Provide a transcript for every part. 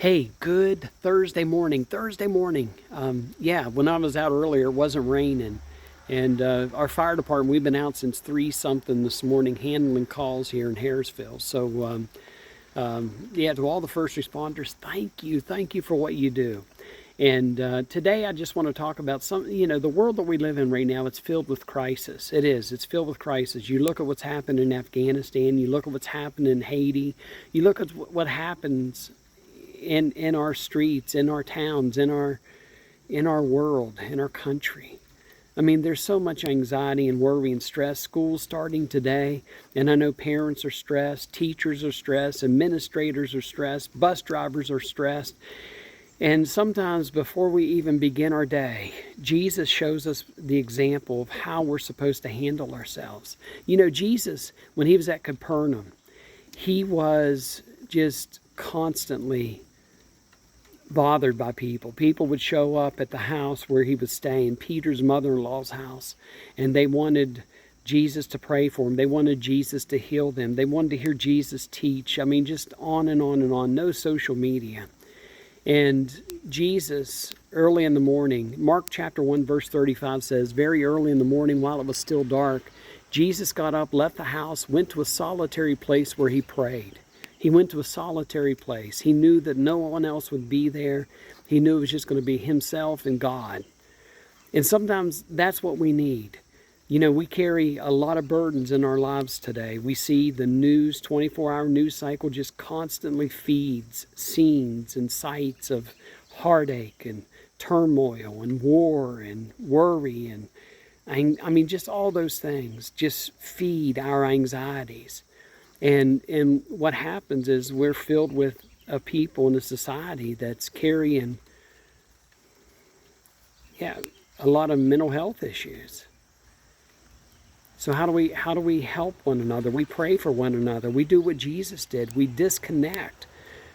Hey, good Thursday morning. Yeah, when I was out earlier, it wasn't raining. And our fire department, we've been out since 3 something this morning handling calls here in Harrisville. Yeah, to all the first responders, thank you. Thank you for what you do. And today I just want to talk about the world that we live in right now, it's filled with crisis. It is. It's filled with crisis. You look at what's happened in Afghanistan, you look at what's happened in Haiti, you look at what happens in our streets, in our towns, in our world, in our country. I mean, there's so much anxiety and worry and stress. School's starting today, and I know parents are stressed, teachers are stressed, administrators are stressed, bus drivers are stressed. And sometimes before we even begin our day, Jesus shows us the example of how we're supposed to handle ourselves. You know, Jesus, when he was at Capernaum, he was just constantly bothered by people. People would show up at the house where he was staying, Peter's mother-in-law's house, and they wanted Jesus to pray for them. They wanted Jesus to heal them. They wanted to hear Jesus teach. I mean, just on and on and on. No social media. And Jesus, early in the morning, Mark chapter 1, verse 35 says, very early in the morning, while it was still dark, Jesus got up, left the house, went to a solitary place where he prayed. He went to a solitary place. He knew that no one else would be there. He knew it was just going to be himself and God. And sometimes that's what we need. You know, we carry a lot of burdens in our lives today. We see the news, 24-hour news cycle just constantly feeds scenes and sights of heartache and turmoil and war and worry. And I mean, just all those things just feed our anxieties. And what happens is we're filled with a people in a society that's carrying, a lot of mental health issues. So how do we help one another? We pray for one another. We do what Jesus did. We disconnect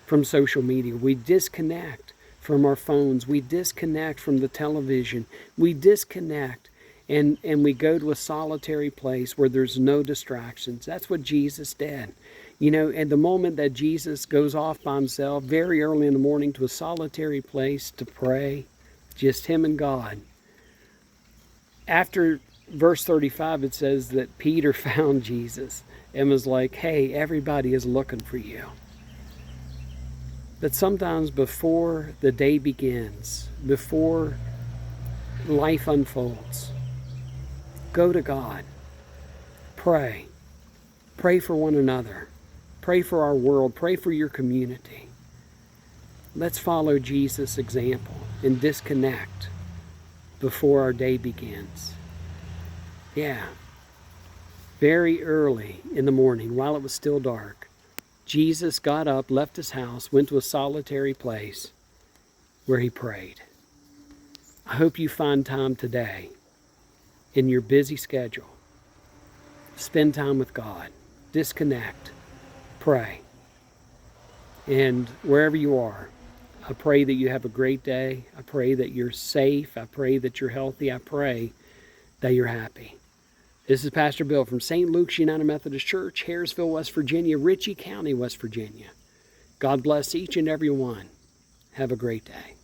from social media. We disconnect from our phones. We disconnect from the television. We disconnect and we go to a solitary place where there's no distractions. That's what Jesus did. You know, at the moment that Jesus goes off by himself, very early in the morning, to a solitary place to pray, just him and God. After verse 35, it says that Peter found Jesus and was like, hey, everybody is looking for you. But sometimes before the day begins, before life unfolds, go to God. Pray. Pray for one another. Pray for our world. Pray for your community. Let's follow Jesus' example and disconnect before our day begins. Yeah. Very early in the morning, while it was still dark, Jesus got up, left his house, went to a solitary place where he prayed. I hope you find time today in your busy schedule. Spend time with God. Disconnect. Pray. And wherever you are, I pray that you have a great day. I pray that you're safe. I pray that you're healthy. I pray that you're happy. This is Pastor Bill from St. Luke's United Methodist Church, Harrisville, West Virginia, Ritchie County, West Virginia. God bless each and every one. Have a great day.